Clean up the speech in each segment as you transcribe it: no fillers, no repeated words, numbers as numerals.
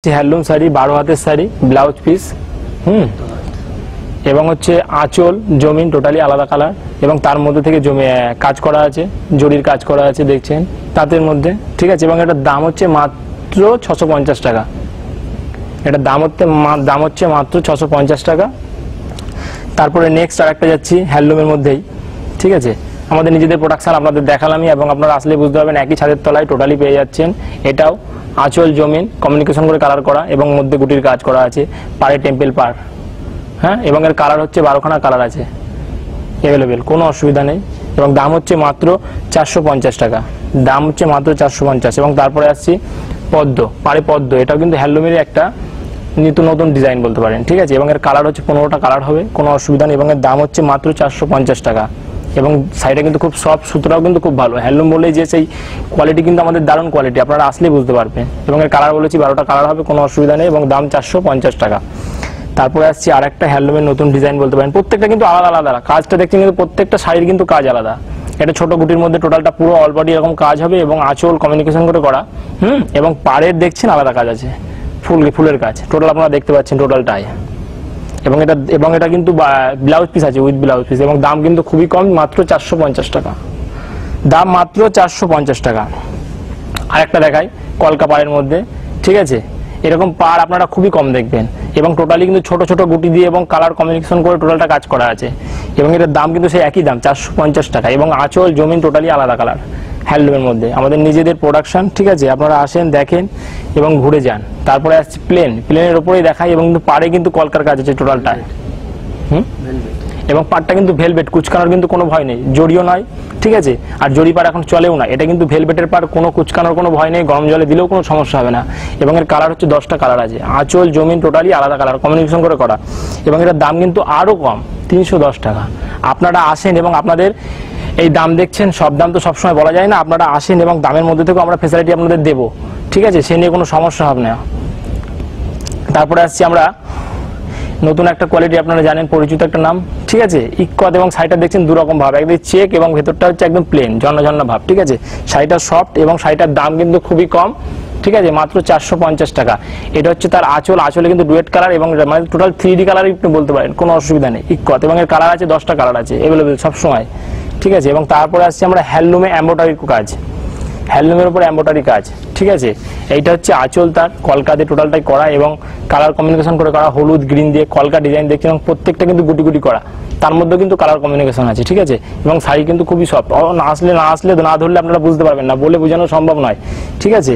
Handloom sari 12 হাতের sari blouse piece এবং হচ্ছে আঁচল জমিন টোটালি আলাদা কালার এবং তার মধ্যে থেকে কাজ করা আছে, জরির কাজ করা আছে দেখছেন তাঁতের মধ্যে, ঠিক আছে। এবং এটার দাম হচ্ছে মাত্র 650 টাকা। এটার দাম হচ্ছে মাত্র 650 টাকা। তারপরে নেক্সট আরেকটা যাচ্ছি হ্যান্ডলুমের মধ্যেই, ঠিক আছে। আমাদের নিজেদের প্রোডাকশন আপনাদের দেখালামই এবং আপনারা আসলে বুঝতে পারবেন একই ছাদের তলায় টোটালি পেয়ে যাচ্ছেন। এটাও আঁচল জমিন কমিউনিকেশন করে কালার করা এবং মধ্যে গুটির কাজ করা আছে, পাড়ে টেম্পল পাড়, হ্যাঁ। এবং এর কালার হচ্ছে 12খানা কালার আছে অ্যাভেলেবেল, কোনো অসুবিধা নেই। এবং দাম হচ্ছে মাত্র 450 টাকা। দাম হচ্ছে মাত্র 450। এবং তারপরে আসছি পদ্ম, পাড়ে পদ্ম, এটাও কিন্তু হ্যান্ডলুমের একটা নিত্য নতুন ডিজাইন বলতে পারেন, ঠিক আছে। এবং এর কালার হচ্ছে 15টা কালার হবে, কোনো অসুবিধা নেই। এবং এর দাম হচ্ছে মাত্র 450 টাকা। এবং শাড়িটা কিন্তু খুব সফট, সুতরাও কিন্তু খুব ভালো। হ্যান্ডলুম বলেই যে সেই কোয়ালিটি কিন্তু আমাদের দারুণ কোয়ালিটি, আপনারা আসলেই বুঝতে পারবেন। এবং এর কালার বলেছি 12টা কালার হবে, কোনো অসুবিধা নেই। এবং দাম 450 টাকা। তারপরে আসছি আর একটা হ্যান্ডলুমের নতুন ডিজাইন বলতে পারেন, প্রত্যেকটা কিন্তু আলাদা আলাদা কাজটা দেখছেন, কিন্তু প্রত্যেকটা শাড়ির কিন্তু কাজ আলাদা। এটা ছোট গুটির মধ্যে টোটালটা পুরো অল বডি এরকম কাজ হবে এবং আঁচল কমিউনিকেশন করে করা, এবং পাড়ের দেখছেন আলাদা কাজ আছে, ফুলের কাজ টোটাল আপনারা দেখতে পাচ্ছেন টোটালটাই। এবং এটা কিন্তু ব্লাউজ পিস আছে, উইথ ব্লাউজ পিস। এবং দাম কিন্তু খুবই কম, মাত্র 450 টাকা। দাম মাত্র 450 টাকা। আরেকটা দেখাই কলকা পাড়ের মধ্যে, ঠিক আছে। এরকম পাড় আপনারা খুবই কম দেখবেন এবং টোটালি কিন্তু ছোট ছোট গুটি দিয়ে এবং কালার কমিউনিকেশন করে টোটালটা কাজ করা আছে। এবং এটার দাম কিন্তু সেই একই দাম 450 টাকা। এবং আঁচল জমিন টোটালি আলাদা কালার হ্যান্ডলুমের মধ্যে, আমাদের নিজেদের প্রোডাকশন, ঠিক আছে। আপনারা আসেন দেখেন এবং ঘুরে যান। তারপরে আসছে প্লেনের উপরেই দেখাই এবং কিন্তু পাড়ে কিন্তু কলকার কাজ আছে টোটালটায়, এবং পাড়টা কিন্তু ভেলভেট, কুচকানোর কিন্তু কোনো ভয় নেই, জড়িও নয়, ঠিক আছে। আর জড়ি পাড় এখন চলেও না, এটা কিন্তু ভেলভেটের পাড়, কোনো কুচকানোর কোনো ভয় নেই, গরম জলে দিলেও কোনো সমস্যা হবে না। এবং এর কালার হচ্ছে 10টা কালার আছে, আঁচল জমিন টোটালি আলাদা কালার কমিউনিকেশন করে করা। এবং এটার দাম কিন্তু আরও কম, 310 টাকা। আপনারা আসেন এবং আপনাদের এই দাম দেখছেন, সব দাম তো সবসময় বলা যায় না, আপনারা আসেন এবং দামের মধ্যে থেকেও আমরা ফেসিলিটি আপনাদের দেবো, ঠিক আছে, সে নিয়ে কোনো সমস্যা হবে না। তারপরে আসছি আমরা নতুন একটা কোয়ালিটি, আপনারা জানেন পরিচিত একটা নাম, ঠিক আছে। ইক্কত, এবং শাড়িটা দেখছেন দুরকম ভাব, একদম চেক এবং ভেতরটা হচ্ছে একদম প্লেন ঝর্ণা ঝর্ণা ভাব, ঠিক আছে। শাড়িটা সফট এবং শাড়িটার দাম কিন্তু খুবই কম, ঠিক আছে, মাত্র 450 টাকা। এটা হচ্ছে তার আঁচলে কিন্তু ডুয়েট কালার এবং মানে টোটাল 3D কালারই আপনি বলতে পারেন, কোনো অসুবিধা নেই। ইক্কত, এবং এর কালার আছে 10টা কালার আছে অ্যাভেলেবেল সবসময়, ঠিক আছে। এবং তারপরে আসছি আমরা হ্যান্ডলুমে এমব্রয়ডারি কাজ, হ্যান্ডলুমের উপর এমব্রয়ডারি কাজ, ঠিক আছে। এইটা হচ্ছে আঁচল তার কলকা দিয়ে টোটালটাই করা এবং কালার কমিউনিকেশন করে করা, হলুদ গ্রিন দিয়ে কলকা ডিজাইন দেখছেন, এবং প্রত্যেকটা কিন্তু গুটি গুটি করা, তার মধ্যে কিন্তু কালার কমিউনিকেশন আছে, ঠিক আছে। এবং শাড়ি কিন্তু খুবই সফট, না ধরলে আপনারা বুঝতে পারবেন না, বলে বোঝানো সম্ভব নয়, ঠিক আছে।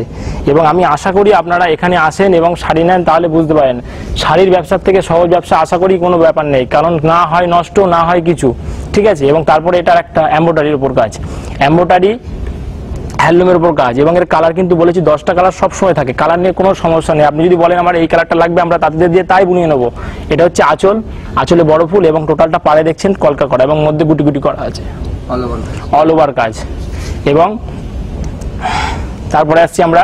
এবং আমি আশা করি আপনারা এখানে আসেন এবং শাড়ি নেন, তাহলে বুঝতে পারেন শাড়ির ব্যবসার থেকে সহজ ব্যবসা আশা করি কোনো ব্যাপার নেই, কারণ না হয় নষ্ট, না হয় কিছু, ঠিক আছে। এবং তারপরে এটার একটা এমব্রয়ডারির উপর কাজ, এমব্রয়ডারি হ্যান্ডলুমের উপর কাজ। এবং এর কালার কিন্তু বলেছি 10টা কালার সবসময় থাকে, কালার নিয়ে কোনো সমস্যা নেই। আপনি যদি বলেন আমার এই কালারটা লাগবে, আমরা তাদের দিয়ে তাই বুনিয়ে নেবো। এটা হচ্ছে আঁচলে বড় ফুল এবং টোটালটা পাড়ে দেখছেন কলকা করা এবং মধ্যে গুটি গুটি করা আছে, অল ওভার কাজ। এবং তারপরে আসছি আমরা,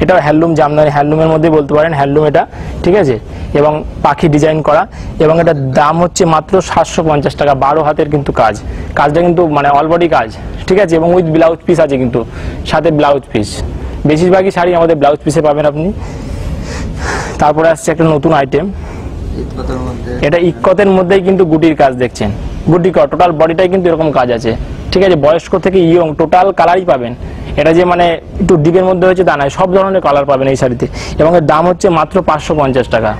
এটা হ্যান্ডলুম জামদানি, হ্যান্ডলুমের মধ্যে বলতে পারেন হ্যান্ডলুম এটা, ঠিক আছে। এবং পাখি ডিজাইন করা, এবং এটার দাম হচ্ছে মাত্র 750 টাকা। 12 হাতের কিন্তু কাজটা কিন্তু মানে অল বডি কাজ, ঠিক আছে। এবং উইথ ব্লাউজ পিস আছে কিন্তু সাথে ব্লাউজ পিস, বেশিরভাগই শাড়ি আমাদের ব্লাউজ পিসে পাবেন আপনি। তারপরে আসছে একটা নতুন আইটেম, এটা ইক্কতের মধ্যেই কিন্তু গুটির কাজ দেখছেন, গুটি করা টোটাল বডিটাই কিন্তু এরকম কাজ আছে, ঠিক আছে। বয়স্ক থেকে ইয়ং টোটাল কালারই পাবেন। এটা যে মানে একটু ডিপের মধ্যে হচ্ছে তা নয়, সব ধরনের কালার পাবেন এই শাড়িতে। এবং এর দাম হচ্ছে মাত্র 550 টাকা।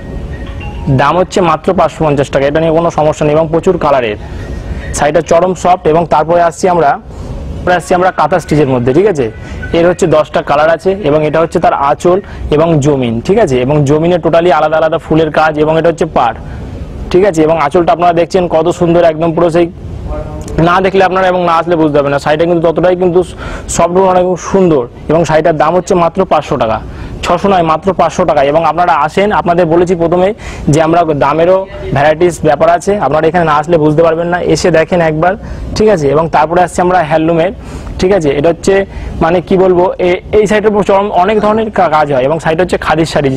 দাম হচ্ছে মাত্র 550 টাকা, এটা নিয়ে কোনো সমস্যা নেই। এবং প্রচুর কালারের শাড়িটা চরম সফট। এবং তারপরে আসছি আমরা কাঁথা স্টিচের মধ্যে, ঠিক আছে। এর হচ্ছে 10টা কালার আছে এবং এটা হচ্ছে তার আঁচল এবং জমিন, ঠিক আছে। এবং জমিনে টোটালি আলাদা আলাদা ফুলের কাজ এবং এটা হচ্ছে পাড়, ঠিক আছে। এবং আঁচলটা আপনারা দেখছেন কত সুন্দর, একদম পুরো সেই না দেখলে আপনারা এবং না আসলে বুঝতে পারবেন না, শাড়িটা কিন্তু ততটাই কিন্তু সফট অনেক সুন্দর। এবং শাড়িটার দাম হচ্ছে মাত্র 500 টাকা, 600 নয়, মাত্র 500 টাকা। এবং আপনারা আসেন, আপনাদের বলেছি প্রথমে যে আমরা দামেরও ভ্যারাইটিস ব্যাপার আছে, আপনারা এখানে না আসলে বুঝতে পারবেন না, এসে দেখেন একবার, ঠিক আছে। এবং তারপরে আসছে আমরা হ্যান্ডলুমের, ঠিক আছে। এটা হচ্ছে মানে কি বলবো, এই সাইডের উপর অনেক ধরনের কাজ হয় এবং সাইড হচ্ছে খাদির শাড়ি,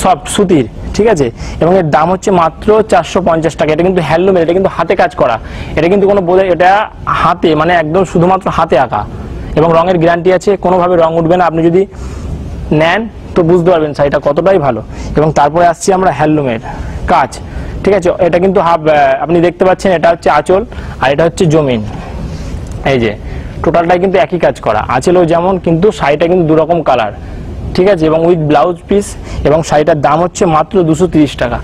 সফট সুতির, ঠিক আছে। এবং এর দাম হচ্ছে মাত্র 450 টাকা। এটা কিন্তু হ্যান্ডলুমের, এটা কিন্তু হাতে কাজ করা, এটা কিন্তু কোনো বোঝে, এটা হাতে মানে একদম শুধুমাত্র হাতে আঁকা এবং রঙের গ্যারান্টি আছে, কোনোভাবে রং উঠবে না। আপনি যদি নেন তো বুঝতে পারবেন শাড়িটা কতটাই ভালো। এবং তারপরে আসছি আমরা হ্যান্ডলুমের কাজ, ঠিক আছে। এটা কিন্তু হাফ, আপনি দেখতে পাচ্ছেন এটা হচ্ছে আঁচল আর এটা হচ্ছে জমিন। এই যে টোটালটাই কিন্তু একই কাজ করা, আঁচলেও যেমন কিন্তু শাড়িটা কিন্তু দুরকম কালার, ঠিক আছে। এবং উইথ ব্লাউজ পিস, এবং শাড়িটার দাম হচ্ছে মাত্র 230 টাকা।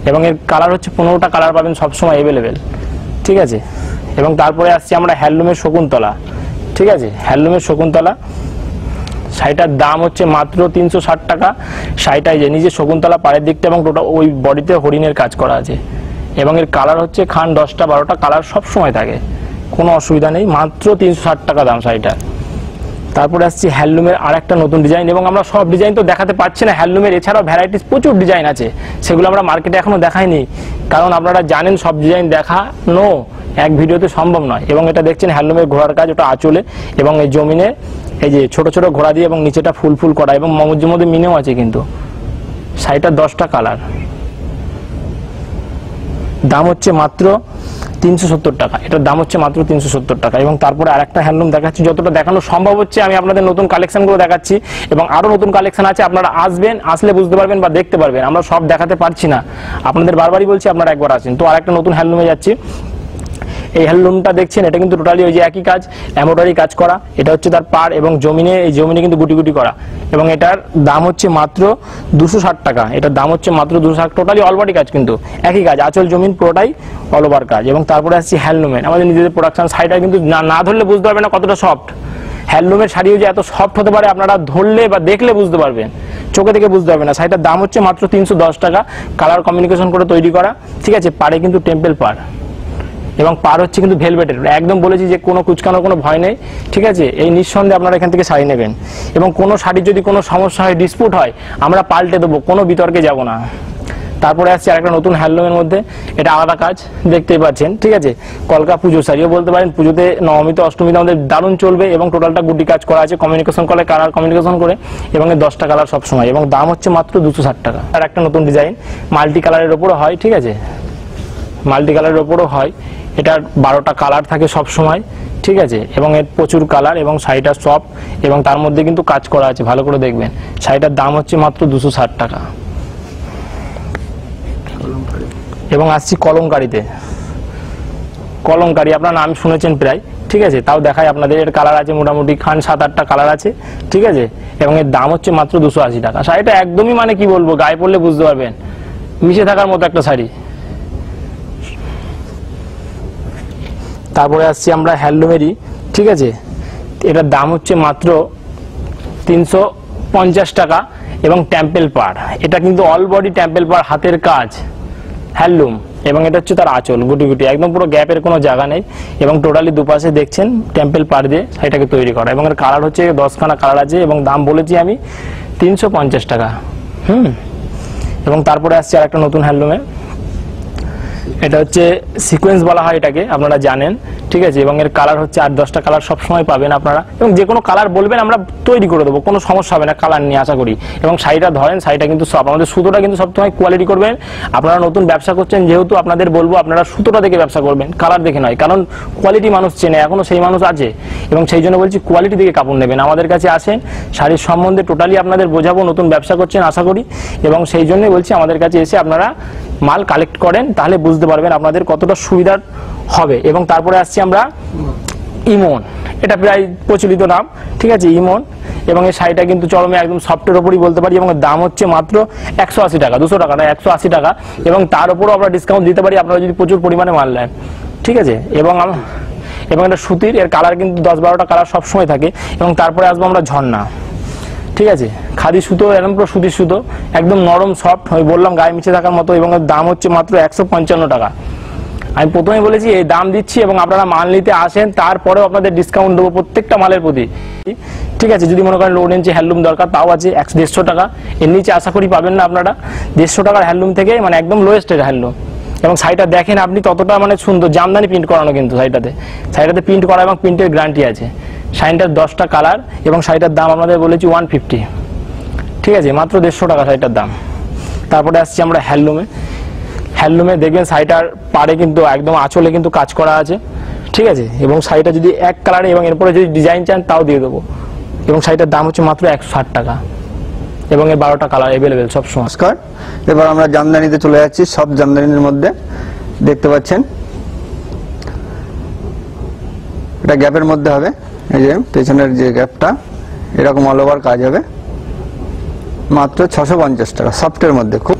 এবং এর কালার হচ্ছে 15টা কালার পাবেন সবসময় অ্যাভেলেবেল, ঠিক আছে। এবং তারপরে আসছি আমরা হ্যান্ডলুমের শকুন্তলা, ঠিক আছে। হ্যান্ডলুমের শকুন্তলা শাড়িটার দাম হচ্ছে মাত্র 360 টাকা। শাড়িটাই যে নিজে শকুন্তলা পাড়ের দিকটা এবং টোটাল ওই বডিতে হরিণের কাজ করা আছে। এবং এর কালার হচ্ছে 10টা 12টা কালার সব সময় থাকে, কোনো অসুবিধা নেই। মাত্র 360 টাকা দাম শাড়িটা। তারপরে আসছি হ্যান্ডলুমের আর একটা নতুন ডিজাইন। এবং আমরা সব ডিজাইন তো দেখাতে পারছি না, হ্যান্ডলুমের এছাড়াও ভ্যারাইটিস প্রচুর ডিজাইন আছে, সেগুলো আমরা মার্কেটে এখনো দেখাইনি, কারণ আপনারা জানেন সব ডিজাইন দেখানো এক ভিডিওতে সম্ভব নয়। এবং এটা দেখছেন হ্যান্ডলুমের ঘোড়ার কাজ, ওটা আঁচলে এবং এই জমিনে এই যে ছোট ছোট ঘোড়া দিয়ে এবং নিচেটা ফুল ফুল করা, এবং মধ্যে মধ্যে মিনেও আছে কিন্তু। শাড়িটার 10টা কালার, দাম হচ্ছে মাত্র 370 টাকা। এটার দাম হচ্ছে মাত্র 370 টাকা। এবং তারপরে আরেকটা হ্যান্ডলুম দেখাচ্ছি, যতটা দেখানো সম্ভব হচ্ছে আমি আপনাদের নতুন কালেকশনগুলো দেখাচ্ছি। এবং আরো নতুন কালেকশন আছে, আপনারা আসবেন, আসলে বুঝতে পারবেন বা দেখতে পারবেন। আমরা সব দেখাতে পারছি না, আপনাদের বারবারই বলছি আপনারা একবার আসেন। তো আরেকটা নতুন হ্যান্ডলুমে যাচ্ছি। এই হ্যান্ডলুমটা দেখছেন, এটা কিন্তু টোটালি ওই যে একই কাজ, এমব্রয়ডারি কাজ করা। এটা হচ্ছে তার পাড়, এবং জমিনে এই জমিনে কিন্তু গুটি গুটি করা। এবং এটার দাম হচ্ছে মাত্র 260 টাকা। এটার দাম হচ্ছে মাত্র 260, টোটালি অল বডি কাজ, কিন্তু একই কাজ, আঁচল জমিন পুরোটাই অল ওভার কাজ। এবং তারপরে আসছি হ্যান্ডলুমের আমাদের নিজেদের প্রোডাকশন। শাড়িটা কিন্তু না ধরলে বুঝতে পারবেন না কতটা সফট। হ্যান্ডলুমের শাড়িও যে এত সফট হতে পারে আপনারা ধরলে বা দেখলে বুঝতে পারবেন, চোখে থেকে বুঝতে পারবেন না। শাড়িটার দাম হচ্ছে মাত্র 310 টাকা, কালার কমিউনিকেশন করে তৈরি করা, ঠিক আছে। পাড়ে কিন্তু টেম্পল পাড়, এবং পার হচ্ছে কিন্তু ভেলভেটের, একদম বলেছি যে কোনো কুচকানোর কোনো ভয় নেই, ঠিক আছে। এই নিঃসন্দেহে আপনারা এখান থেকে শাড়ি নেবেন। এবং কোনো শাড়ির যদি কোনো সমস্যা হয়, ডিসপুট হয়, আমরা পাল্টে দেবো, কোনো বিতর্কে যাব না। তারপরে আসছে আরেকটা নতুন হ্যান্ডলুমের মধ্যে, এটা আলাদা কাজ দেখতেই পাচ্ছেন, ঠিক আছে। কলকা পুজো শাড়িও বলতে পারেন, পুজোতে নবমীতে অষ্টমীতে আমাদের দারুণ চলবে। এবং টোটালটা গুটি কাজ করা আছে, কমিউনিকেশন করে, কালার কমিউনিকেশন করে, এবং এর 10টা কালার সবসময়। এবং দাম হচ্ছে মাত্র 260 টাকা। আর একটা নতুন ডিজাইন মাল্টি কালারের ওপরও হয়, ঠিক আছে, মাল্টি কালারের ওপরও হয়। এটার 12টা কালার থাকে সব সময়, ঠিক আছে। এবং এর প্রচুর কালার, এবং শাড়িটা সফট, এবং তার মধ্যে কিন্তু কাজ করা আছে, ভালো করে দেখবেন। শাড়িটার দাম হচ্ছে মাত্র 260 টাকা। এবং আসছি কলমকারীতে। কলমকারী আপনার নাম শুনেছেন প্রায়, ঠিক আছে, তাও দেখায় আপনাদের। এর কালার আছে মোটামুটি 7-8টা কালার আছে, ঠিক আছে। এবং এর দাম হচ্ছে মাত্র 280 টাকা। শাড়িটা একদমই মানে কি বলবো, গায়ে পড়লে বুঝতে পারবেন, মিশে থাকার মতো একটা শাড়ি। তারপরে আসছি আমরা হ্যান্ডলুমেরই, ঠিক আছে। এটার দাম হচ্ছে মাত্র 350 টাকা। এবং টেম্পল পাড়, এটা কিন্তু অল বডি টেম্পল পাড়, হাতের কাজ, হ্যান্ডলুম। এবং এটা হচ্ছে তার আঁচল, গুটি গুটি, একদম পুরো গ্যাপের কোনো জায়গা নেই। এবং টোটালি দুপাশে দেখছেন টেম্পল পাড় দিয়ে শাড়িটাকে তৈরি করা। এবং এর কালার হচ্ছে 10খানা কালার আছে। এবং দাম বলেছি আমি 350 টাকা। এবং তারপরে আসছে আর একটা নতুন হ্যান্ডলুমে, এটা হচ্ছে সিকোয়েন্স বলা হয় এটাকে, আপনারা জানেন, ঠিক আছে। এবং এর কালার হচ্ছে 8-10টা কালার সবসময় পাবেন আপনারা। এবং যে কোনো কালার বলবেন আমরা তৈরি করে দেবো, কোনো সমস্যা হবে না কালার নিয়ে, আশা করি। এবং শাড়িটা ধরেন, শাড়িটা কিন্তু সব আমাদের সুতোটা কিন্তু সবসময় কোয়ালিটি করবেন। আপনারা নতুন ব্যবসা করছেন যেহেতু, আপনাদের বলবো আপনারা সুতোটা দেখে ব্যবসা করবেন, কালার দেখে নয়। কারণ কোয়ালিটি মানুষ চেনে, এখনো সেই মানুষ আছে। এবং সেই জন্য বলছি কোয়ালিটি দেখে কাপড় নেবেন, আমাদের কাছে আসেন, শাড়ির সম্বন্ধে টোটালি আপনাদের বোঝাবো। নতুন ব্যবসা করছেন আশা করি, এবং সেই জন্যই বলছি আমাদের কাছে এসে আপনারা মাল কালেক্ট করেন, তাহলে বুঝতে পারবেন আপনাদের কতটা সুবিধার হবে। এবং তারপরে আসছি আমরা ইমন, এটা প্রায় প্রচলিত নাম, ঠিক আছে, ইমন। এবং এই শাড়িটা কিন্তু চরমে একদম সফটের ওপরই বলতে পারি। এবং দাম হচ্ছে মাত্র 180 টাকা, 200 টাকা না, 180 টাকা। এবং তার উপরও আমরা ডিসকাউন্ট দিতে পারি আপনারা যদি প্রচুর পরিমাণে মাল নেন, ঠিক আছে। এবং এটা সুতির, এর কালার কিন্তু 10-12টা কালার সবসময় থাকে। এবং তারপরে আসবো আমরা ঝর্ণা, ঠিক আছে, খাদি সুতো, এরকম পুরো সুতির সুতো, একদম নরম সফট, আমি বললাম গায়ে মিশে থাকার মতো। এবং এর দাম হচ্ছে মাত্র 155 টাকা। আমি প্রথমে বলেছি এই দাম দিচ্ছি, এবং আপনারা মাল নিতে আসেন, তারপরেও আপনাদের ডিসকাউন্ট দেবো প্রত্যেকটা মালের প্রতি, ঠিক আছে। যদি মনে করেন লোড ইঞ্চি হ্যান্ডলুম দরকার, তাও আছে 150 টাকা। এর নিচে আশা করি পাবেন না আপনারা। 150 টাকার হ্যান্ডলুম থেকে, মানে একদম লোয়েস্টের হ্যান্ডলুম। এবং শাড়িটা দেখেন আপনি, ততটা মানে সুন্দর, জামদানি প্রিন্ট করানো কিন্তু শাড়িটাতে প্রিন্ট করা, এবং প্রিন্টের গ্যারান্টি আছে। শাড়িটার 10টা কালার, এবং শাড়িটার দাম আমাদের বলেছি 150, ঠিক আছে, মাত্র 150 টাকা শাড়িটার দাম। তারপরে আসছি আমরা হ্যান্ডলুমে দেখবেন শাড়িটার পাড়ে কিন্তু একদম আঁচলে কিন্তু কাজ করা আছে, ঠিক আছে। এবং শাড়িটা যদি এক কালারে এবং এরপরে যদি ডিজাইন চান তাও দিয়ে দেবো। এবং শাড়িটার দাম হচ্ছে মাত্র 160 টাকা। এবং এর 12টা কালার অ্যাভেলেবেল সব সময়। নমস্কার, এবার আমরা জামদানিতে চলে যাচ্ছি। সব জামদানির মধ্যে দেখতে পাচ্ছেন এটা গ্যাপের মধ্যে হবে, এই যে পেছনের যে গ্যাপটা এরকম অল ওভার কাজ হবে, মাত্র 650 টাকা। সফটের মধ্যে খুব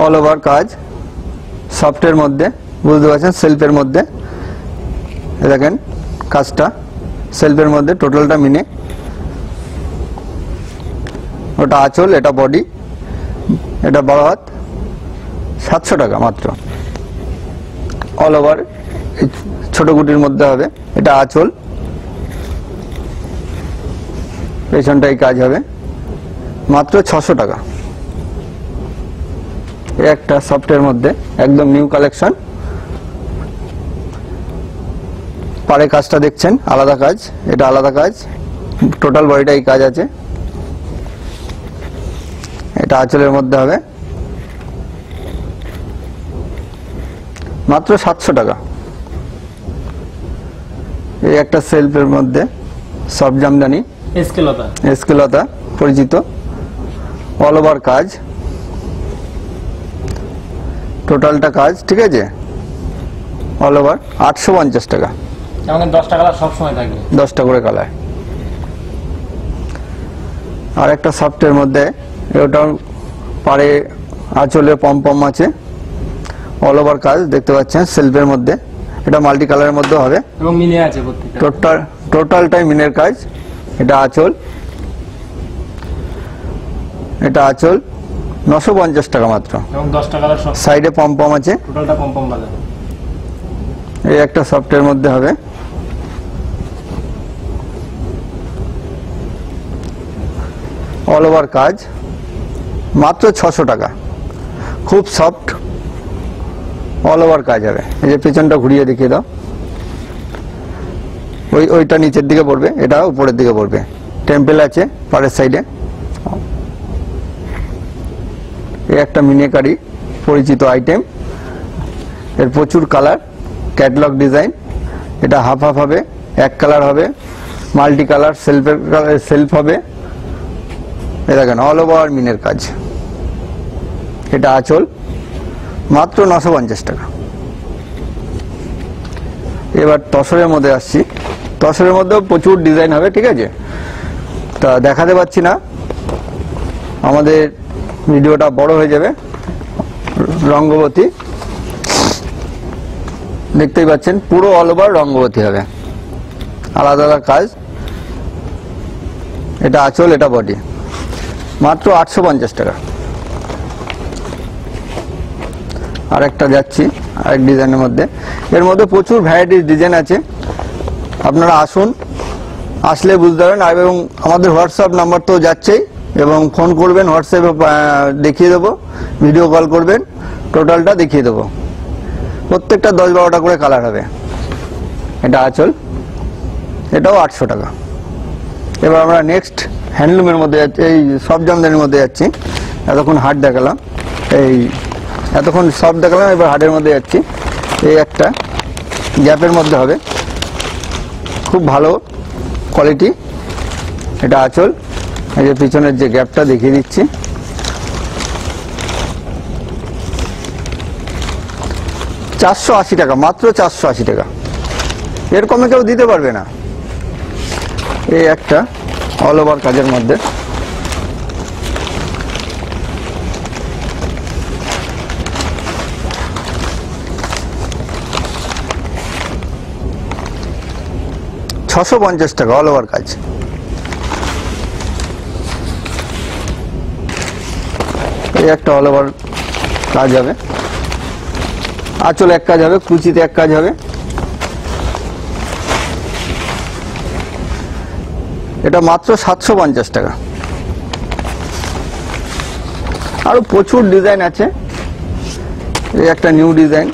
অল ওভার কাজ, সফটের মধ্যে বুঝতে পারছেন, সেলফের মধ্যে দেখেন কাজটা, সেলফের মধ্যে টোটালটা মিনে, ওটা আঁচল, এটা বডি, এটা বড় হাত, 700 টাকা মাত্র। অল ওভার ছোট গুটির মধ্যে হবে, এটা আঁচল, পেছনটাই কাজ হবে, মাত্র 600 টাকা। একটা সফটের মধ্যে একদম নিউ কালেকশন। পাড়ে কাজটা দেখছেন আলাদা কাজ, এটা আলাদা কাজ, টোটাল বডিটাই কাজ আছে। এটা আঁচলের মধ্যে হবে, মাত্র 700 টাকা। এই একটা সেলফের মধ্যে সব জামদানি, এসকেলতা পরিচিত, অল ওভার কাজ, টোটালটা কাজ, ঠিক আছে, অল ওভার 850 টাকা। 10টা কালার সব সময় থাকবে, 10টা করে কালার। আর একটা সফটের মধ্যে, ওটা পাড়ে আঁচলে পম আছে, অল ওভার কাজ দেখতে পাচ্ছেন সেলফের মধ্যে, এটা মাল্টি কালারের মধ্যে হবে এবং মিনে আছে প্রত্যেকটা, টোটালটাই মিনের কাজ। এটা আঁচল, এটা আঁচল, 950 টাকা মাত্র। এবং 10টা কালার সব, সাইডে পম আছে, টোটালটা পম বাজার। এই একটা সফটের মধ্যে হবে, অল ওভার কাজ, মাত্র 600 টাকা। খুব সফট, অল ওভার কাজ হবে। এই যে পেছনটা ঘুরিয়ে দেখিয়ে দাও, ওইটা নিচের দিকে পড়বে, এটা উপরের দিকে পড়বে, টেম্পেল আছে পাড়ের সাইডে। এই একটা মিনিকারি পরিচিত আইটেম, এর প্রচুর কালার, ক্যাটালগ ডিজাইন। এটা হাফ হাফ হবে, এক কালার হবে, মাল্টি কালার, সেলফ হবে। এই দেখেন অল ওভার মিনের কাজ, এটা আঁচল, মাত্র 950 টাকা। এবার তসরের মধ্যে আসছি। তসরের মধ্যেও প্রচুর ডিজাইন হবে, ঠিক আছে, তা দেখাতে পাচ্ছি না, আমাদের ভিডিওটা বড় হয়ে যাবে। রঙ্গবতী দেখতেই পাচ্ছেন, পুরো অল ওভার রঙ্গবতী হবে, আলাদা আলাদা কাজ। এটা আঁচল, এটা বডি, মাত্র 850 টাকা। আর একটা যাচ্ছি আরেক ডিজাইনের মধ্যে, এর মধ্যে প্রচুর ভ্যারাইটিস ডিজাইন আছে। আপনারা আসুন, আসলে বুঝতে পারবেন। এবং আমাদের হোয়াটসঅ্যাপ নাম্বার তো যাচ্ছেই, এবং ফোন করবেন, হোয়াটসঅ্যাপে দেখিয়ে দেবো, ভিডিও কল করবেন, টোটালটা দেখিয়ে দেবো। প্রত্যেকটা 10-12টা করে কালার হবে। এটা আঁচল, এটাও 800 টাকা। এবার আমরা নেক্সট হ্যান্ডলুমের মধ্যে যাচ্ছি, এই সব জামদানির মধ্যে যাচ্ছি। এতক্ষণ হাট দেখালাম, এতক্ষণ সব দেখালাম, এবার হাটের মধ্যে যাচ্ছি। এই একটা গ্যাপের মধ্যে হবে, খুব ভালো কোয়ালিটি। এটা আঁচল, এই যে পিছনের যে গ্যাপটা দেখিয়ে দিচ্ছি, 480 টাকা, মাত্র 480 টাকা। এর কমে কেউ দিতে পারবে না। এই একটা অল ওভার কাজের মধ্যে, $650 টাকা, অল ওভার কাজ। এই একটা অল ওভার কাজ হবে, আঁচল এক কাজ হবে, কুচিতে এক কাজ হবে। এটা মাত্র 750 টাকা। আরো প্রচুর ডিজাইন আছে। এই একটা নিউ ডিজাইন,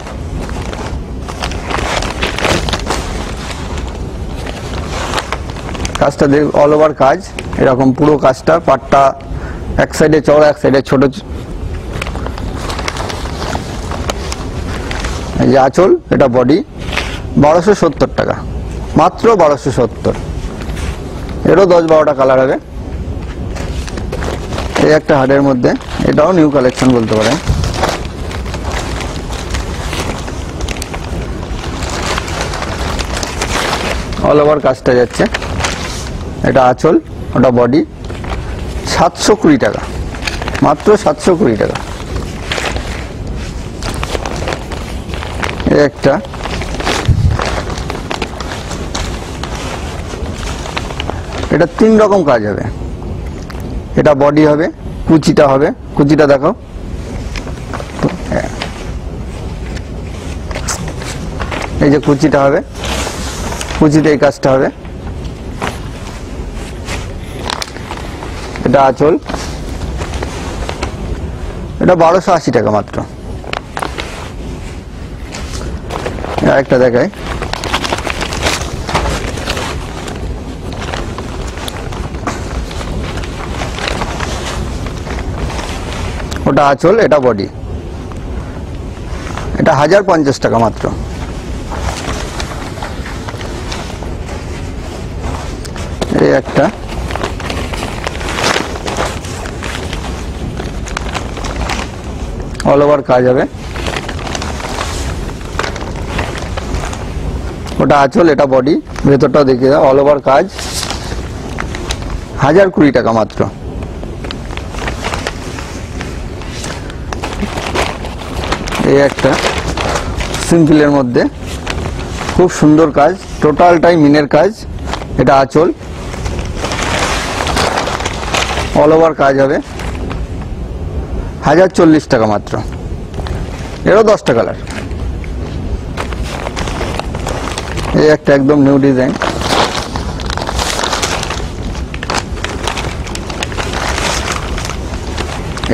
কাজটা অল ওভার কাজ, এরকম পুরো কাজটা, পাটটা এক সাইডে চড়া, এক সাইডে ছোট। এই যে আঁচল, এটা বডি, 1270 টাকা, মাত্র 1270। এরও 10-12টা কালার হবে। এই একটা হার্ডের মধ্যে, এটাও নিউ কালেকশন বলতে পারেন। অল ওভার কাজটা যাচ্ছে। এটা আঁচল, ওটা বডি। 720 টাকা, মাত্র 720 টাকা। এই একটা, এটা 3 রকম কাজ হবে। এটা বডি হবে, কুচিটা হবে, কুচিটা দেখো, এই যে কুচিটা হবে, কুচিতে এই কাজটা হবে। এটা আঁচল, এটা 1280 টাকা মাত্র। একটা দেখায়, ওটা আঁচল, এটা বডি। এটা 1050 টাকা মাত্র। এই একটা, অল ওভার কাজ হবে। ওটা আঁচল, এটা বডি, ভেতরটাও দেখিয়ে দাও। অল ওভার কাজ, 1020 টাকা মাত্র। এই একটা সিম্পলের মধ্যে খুব সুন্দর কাজ, টোটালটাই মিনের কাজ। এটা আঁচল, অল ওভার কাজ হবে, 1040 টাকা মাত্র। এরও 10টা কালার। এই একটা একদম নিউ ডিজাইন।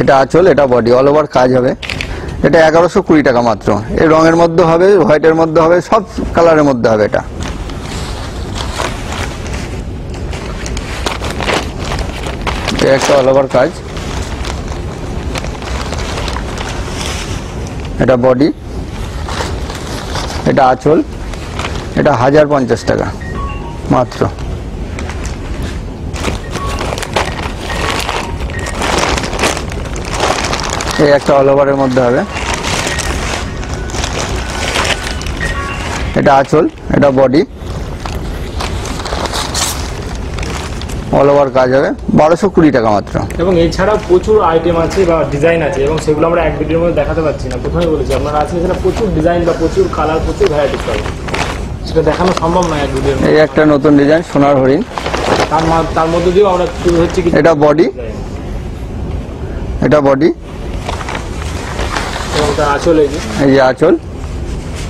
এটা আঁচল, এটা বডি, অল ওভার কাজ হবে। এটা 1120 টাকা মাত্র। এই রঙের মধ্যে হবে, হোয়াইটের মধ্যে হবে, সব কালারের মধ্যে হবে। এটা একটা অল ওভার কাজ। এটা বডি, এটা আঁচল, এটা 1050 টাকা মাত্র। এই একটা অল ওভারের মধ্যে হবে। এটা আঁচল, এটা বডি, অল ওভার কাজ হবে, 1220 টাকা মাত্র। এবং এছাড়াও প্রচুর আইটেম আছে বা ডিজাইন আছে, এবং সেগুলো আমরা এক ভিডিওর মধ্যে দেখাতে পারছি না। প্রথমে বলেছি আপনারা আছেন এখানে প্রচুর ডিজাইন বা প্রচুর কালার, প্রচুর ভ্যারাইটি পাবেন, সেটা দেখানো সম্ভব নয় এক ভিডিওর মধ্যে। এই একটা নতুন ডিজাইন, সোনার হরিণ। তার মধ্যে দিয়েও আমরা শুরু হচ্ছে কি, এটা বডি, এটা বডি, এবং তার আঁচল, এই যে আঁচল,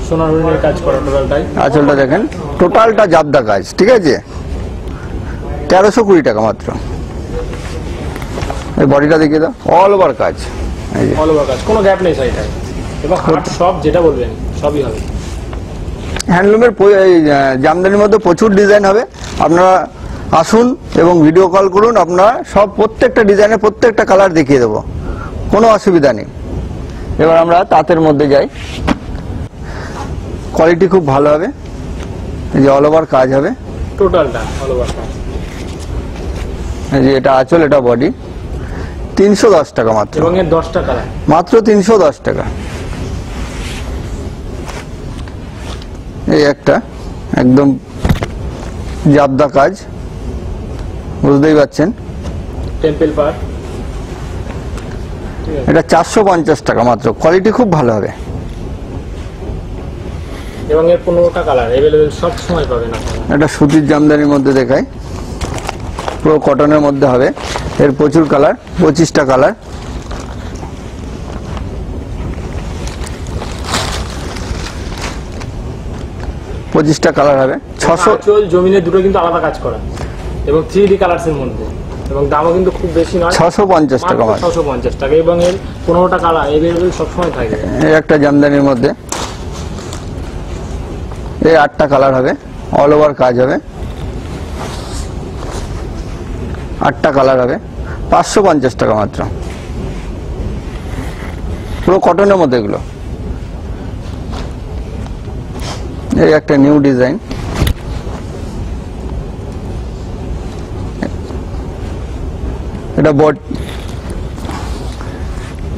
সোনার হরিণের কাজ করা টোটালটাই। আঁচলটা দেখেন, টোটালটা জাবদা কাজ, ঠিক আছে। 1320 টাকা মাত্র। এই বডিটা দেখিয়ে দাও, অল ওভার কাজ, এই যে অল ওভার কাজ, কোনো গ্যাপ নেই শাড়িটায়। এবং হাট সব যেটা বলবেন সবই হবে। হ্যান্ডলুমের জামদানির মধ্যে প্রচুর ডিজাইন হবে। আপনারা আসুন এবং ভিডিও কল করুন, আপনারা সব প্রত্যেকটা ডিজাইনের প্রত্যেকটা কালার দেখিয়ে দেবো, কোনো অসুবিধা নেই। এবার আমরা তাঁতের মধ্যে যাই। কোয়ালিটি খুব ভালো হবে, এই যে অল ওভার কাজ হবে, টোটালটা অল ওভার কাজ। এই যে এটা আঁচল, এটা বডি, 310 টাকা মাত্র। এবং এর 10টা কালার, মাত্র 310 টাকা। এই একটা একদম জাবদা কাজ, বুঝতেই পারছেন। টেম্পল পার, এটা 450 টাকা মাত্র। কোয়ালিটি খুব ভালো হবে। এবং এর 15টা কালার अवेलेबल, সব সময় পাবেন আপনারা। এটা সুতির জামদানির মধ্যে দেখায়, পুরো কটনের মধ্যে হবে। এর প্রচুর কালার, 25টা কালার। কালার হবে। 600 আঁচল জমিনে দুটো কিন্তু আলাদা কাজ করা, এবং 3D কালারস এর মধ্যে, এবং দামও কিন্তু খুব বেশি নয়, 650 টাকা মাত্র। 650 টাকা। এবং এর 15টা কালার अवेलेबल সব সময় থাকে। এই একটা জামদানির মধ্যে এই 8টা কালার হবে, অল ওভার কাজ হবে, 8টা কালার হবে, 550 টাকা মাত্র। পুরো কটনের মধ্যে এগুলো। এই একটা নিউ ডিজাইন,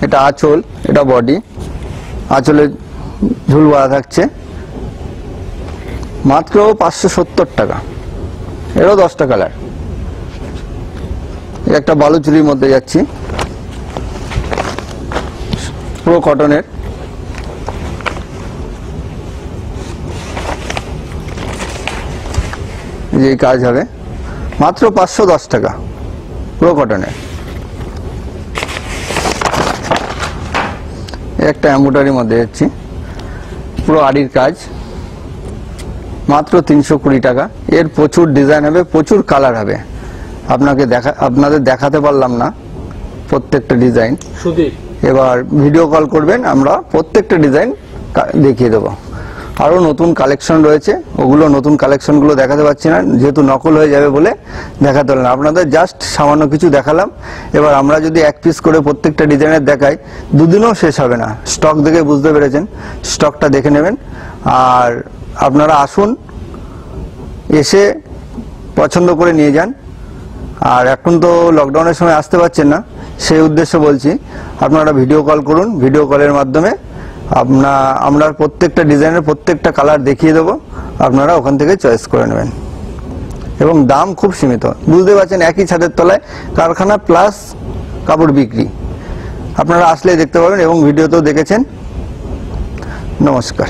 এটা আঁচল, এটা বডি, আঁচলে ঝুল বাঁধা থাকছে, মাত্র 570 টাকা। এরও 10টা কালার। একটা বালুচুরির মধ্যে যাচ্ছি, পুরো কটনের, যে কাজ হবে, মাত্র 510 টাকা, পুরো কটনের। একটা এমব্রয়ডারির মধ্যে যাচ্ছি, পুরো আড়ির কাজ, মাত্র 320 টাকা। এর প্রচুর ডিজাইন হবে, প্রচুর কালার হবে। আপনাদের দেখাতে পারলাম না প্রত্যেকটা ডিজাইন। এবার ভিডিও কল করবেন, আমরা প্রত্যেকটা ডিজাইন দেখিয়ে দেবো। আরো নতুন কালেকশন রয়েছে, ওগুলো নতুন কালেকশনগুলো দেখাতে পারছি না, যেহেতু নকল হয়ে যাবে বলে দেখাতে পারলাম না। আপনাদের জাস্ট সামান্য কিছু দেখালাম। এবার আমরা যদি এক পিস করে প্রত্যেকটা ডিজাইনের দেখাই, দুদিনও শেষ হবে না। স্টক দেখে বুঝতে পেরেছেন, স্টকটা দেখে নেবেন। আর আপনারা আসুন, এসে পছন্দ করে নিয়ে যান। আর এখন তো লকডাউনের সময় আসতে পারছেন না, সেই উদ্দেশ্যে বলছি, আপনারা ভিডিও কল করুন। ভিডিও কলের মাধ্যমে আমরা প্রত্যেকটা ডিজাইনের প্রত্যেকটা কালার দেখিয়ে দেবো, আপনারা ওখান থেকে চয়েস করে নেবেন। এবং দাম খুব সীমিত, বুঝতে পারছেন, একই ছাদের তলায় কারখানা প্লাস কাপড় বিক্রি। আপনারা আসলে দেখতে পাবেন এবং ভিডিওতেও দেখেছেন। নমস্কার।